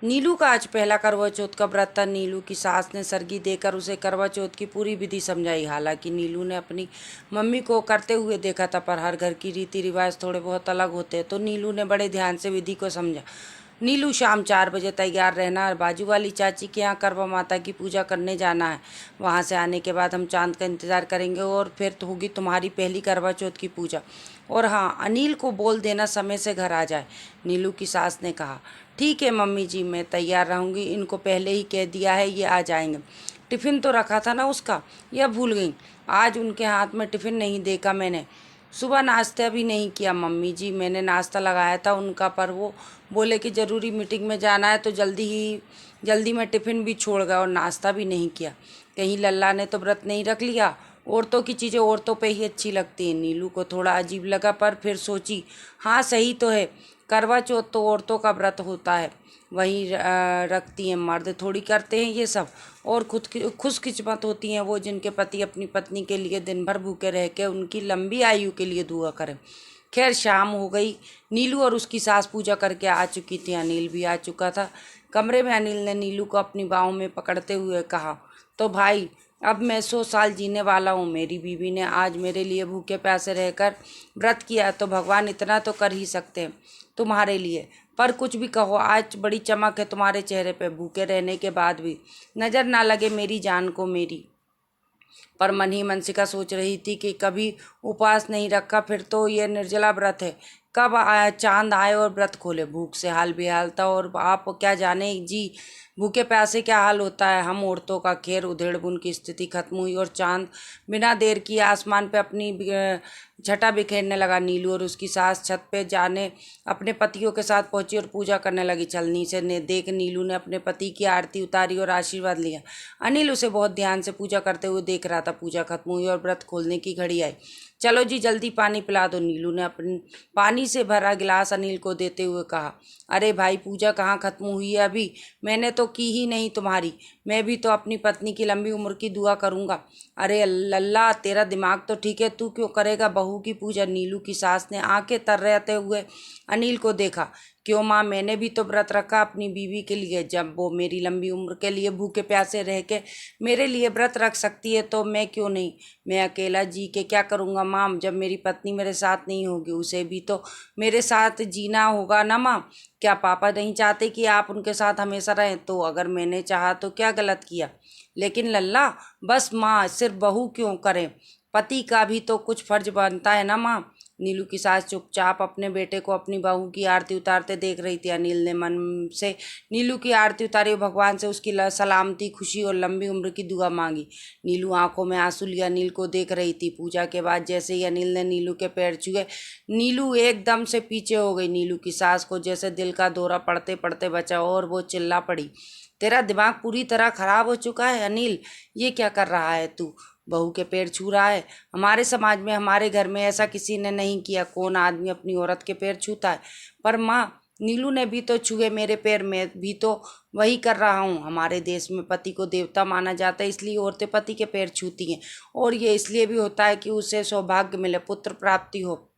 नीलू का आज पहला करवा चौथ का व्रत था। नीलू की सास ने सरगी देकर उसे करवा चौथ की पूरी विधि समझाई। हालांकि नीलू ने अपनी मम्मी को करते हुए देखा था, पर हर घर की रीति रिवाज थोड़े बहुत अलग होते हैं, तो नीलू ने बड़े ध्यान से विधि को समझा। नीलू, शाम 4 बजे तैयार रहना और बाजू वाली चाची के यहाँ करवा माता की पूजा करने जाना है। वहाँ से आने के बाद हम चांद का इंतज़ार करेंगे और फिर तो होगी तुम्हारी पहली करवा चौथ की पूजा। और हाँ, अनिल को बोल देना समय से घर आ जाए। नीलू की सास ने कहा। ठीक है मम्मी जी, मैं तैयार रहूँगी। इनको पहले ही कह दिया है, ये आ जाएंगे। टिफ़िन तो रखा था ना उसका, या भूल गई? आज उनके हाथ में टिफ़िन नहीं देखा मैंने। सुबह नाश्ता भी नहीं किया मम्मी जी। मैंने नाश्ता लगाया था उनका, पर वो बोले कि ज़रूरी मीटिंग में जाना है, तो जल्दी में टिफ़िन भी छोड़ गया और नाश्ता भी नहीं किया। कहीं लल्ला ने तो व्रत नहीं रख लिया। औरतों की चीज़ें औरतों पे ही अच्छी लगती हैं। नीलू को थोड़ा अजीब लगा, पर फिर सोची, हाँ सही तो है, करवा चौथ तो औरतों का व्रत होता है, वहीं रखती हैं, मर्द थोड़ी करते हैं ये सब। और खुशकिस्मत होती हैं वो जिनके पति अपनी पत्नी के लिए दिन भर भूखे रह के उनकी लंबी आयु के लिए दुआ करें। खैर, शाम हो गई। नीलू और उसकी सास पूजा करके आ चुकी थी। अनिल भी आ चुका था। कमरे में अनिल ने नीलू को अपनी बाहों में पकड़ते हुए कहा, तो भाई, अब मैं 100 साल जीने वाला हूँ। मेरी बीवी ने आज मेरे लिए भूखे प्यासे रहकर व्रत किया, तो भगवान इतना तो कर ही सकते हैं तुम्हारे लिए। पर कुछ भी कहो, आज बड़ी चमक है तुम्हारे चेहरे पे, भूखे रहने के बाद भी। नज़र ना लगे मेरी जान को मेरी। पर मन ही मन सिका सोच रही थी कि कभी उपवास नहीं रखा, फिर तो ये निर्जला व्रत है। कब आया चांद आए और व्रत खोले। भूख से हाल बेहाल था, और आप क्या जाने जी भूखे प्यासे क्या हाल होता है हम औरतों का। खैर, उधेड़ बुन की स्थिति खत्म हुई और चांद बिना देर किए आसमान पे अपनी छटा बिखेरने लगा। नीलू और उसकी सास छत पे जाने अपने पतियों के साथ पहुंची और पूजा करने लगी। चलनी से देख नीलू ने अपने पति की आरती उतारी और आशीर्वाद लिया। अनिल उसे बहुत ध्यान से पूजा करते हुए देख रहा था। पूजा खत्म हुई और व्रत खोलने की घड़ी आई। चलो जी, जल्दी पानी पिला दो। नीलू ने अपने पानी से भरा गिलास अनिल को देते हुए कहा। अरे भाई, पूजा कहाँ खत्म हुई है अभी? मैंने तो की ही नहीं तुम्हारी। मैं भी तो अपनी पत्नी की लंबी उम्र की दुआ करूँगा। अरे लल्ला, तेरा दिमाग तो ठीक है, तू क्यों करेगा बहू की पूजा? नीलू की सास ने आंखें तर्राते हुए अनिल को देखा। क्यों माँ, मैंने भी तो व्रत रखा अपनी बीवी के लिए। जब वो मेरी लंबी उम्र के लिए भूखे प्यासे रह के मेरे लिए व्रत रख सकती है, तो मैं क्यों नहीं? मैं अकेला जी के क्या करूँगा माँ? जब मेरी पत्नी मेरे साथ नहीं होगी, उसे भी तो मेरे साथ जीना होगा ना माँ। क्या पापा नहीं चाहते कि आप उनके साथ हमेशा रहें? तो अगर मैंने चाहा तो क्या गलत किया? लेकिन लल्ला, बस माँ, सिर्फ बहू क्यों करें? पति का भी तो कुछ फर्ज बनता है ना माँ। नीलू की सास चुपचाप अपने बेटे को अपनी बहू की आरती उतारते देख रही थी। अनिल ने मन से नीलू की आरती उतारी और भगवान से उसकी सलामती, खुशी और लंबी उम्र की दुआ मांगी। नीलू आंखों में आंसू लिए अनिल को देख रही थी। पूजा के बाद जैसे ही अनिल ने नीलू के पैर छुए, नीलू एकदम से पीछे हो गई। नीलू की सास को जैसे दिल का दौरा पड़ते पड़ते बचा और वो चिल्ला पड़ी, तेरा दिमाग पूरी तरह खराब हो चुका है अनिल। ये क्या कर रहा है तू? बहू के पैर छू रहा है? हमारे समाज में, हमारे घर में ऐसा किसी ने नहीं किया। कौन आदमी अपनी औरत के पैर छूता है? पर माँ, नीलू ने भी तो छुए मेरे पैर, में भी तो वही कर रहा हूँ। हमारे देश में पति को देवता माना जाता है, इसलिए औरतें पति के पैर छूती हैं। और ये इसलिए भी होता है कि उसे सौभाग्य मिले, पुत्र प्राप्ति हो,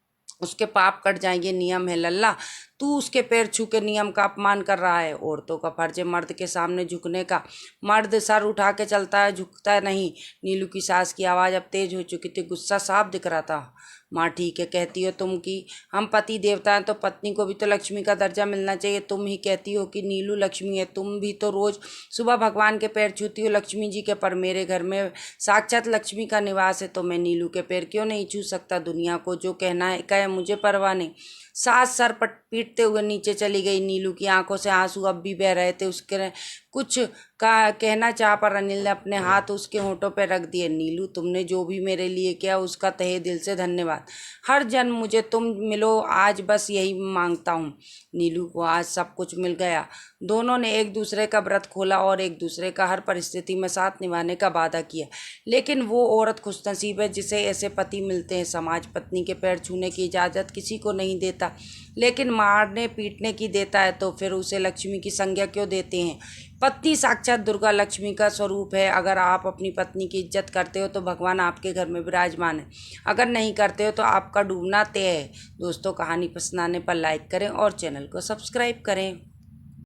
उसके पाप कट जाएंगे। नियम है लल्ला। तू उसके पैर छू के नियम का अपमान कर रहा है। औरतों का फर्ज है मर्द के सामने झुकने का। मर्द सर उठा के चलता है, झुकता नहीं। नीलू की सास की आवाज़ अब तेज हो चुकी थी, गुस्सा साफ दिख रहा था। माँ, ठीक है कहती हो तुम कि हम पति देवता हैं, तो पत्नी को भी तो लक्ष्मी का दर्जा मिलना चाहिए। तुम ही कहती हो कि नीलू लक्ष्मी है। तुम भी तो रोज़ सुबह भगवान के पैर छूती हो लक्ष्मी जी के। पर मेरे घर में साक्षात लक्ष्मी का निवास है, तो मैं नीलू के पैर क्यों नहीं छू सकता? दुनिया को जो कहना है कहे, मुझे परवाह नहीं। सास सर पीटते हुए नीचे चली गई। नीलू की आंखों से आंसू अब भी बह रहे थे। उसके कुछ का कहना चाह, पर अनिल ने अपने हाथ उसके होंठों पर रख दिए। नीलू, तुमने जो भी मेरे लिए किया उसका तहे दिल से धन्यवाद। हर जन्म मुझे तुम मिलो, आज बस यही मांगता हूँ। नीलू को आज सब कुछ मिल गया। दोनों ने एक दूसरे का व्रत खोला और एक दूसरे का हर परिस्थिति में साथ निभाने का वादा किया। लेकिन वो औरत खुशनसीब है जिसे ऐसे पति मिलते हैं। समाज पत्नी के पैर छूने की इजाज़त किसी को नहीं देता, लेकिन मारने पीटने की देता है। तो फिर उसे लक्ष्मी की संज्ञा क्यों देते हैं? पत्नी साक्षात दुर्गा लक्ष्मी का स्वरूप है। अगर आप अपनी पत्नी की इज्जत करते हो तो भगवान आपके घर में विराजमान है। अगर नहीं करते हो तो आपका डूबना तय है। दोस्तों, कहानी पसंद आने पर लाइक करें और चैनल को सब्सक्राइब करें।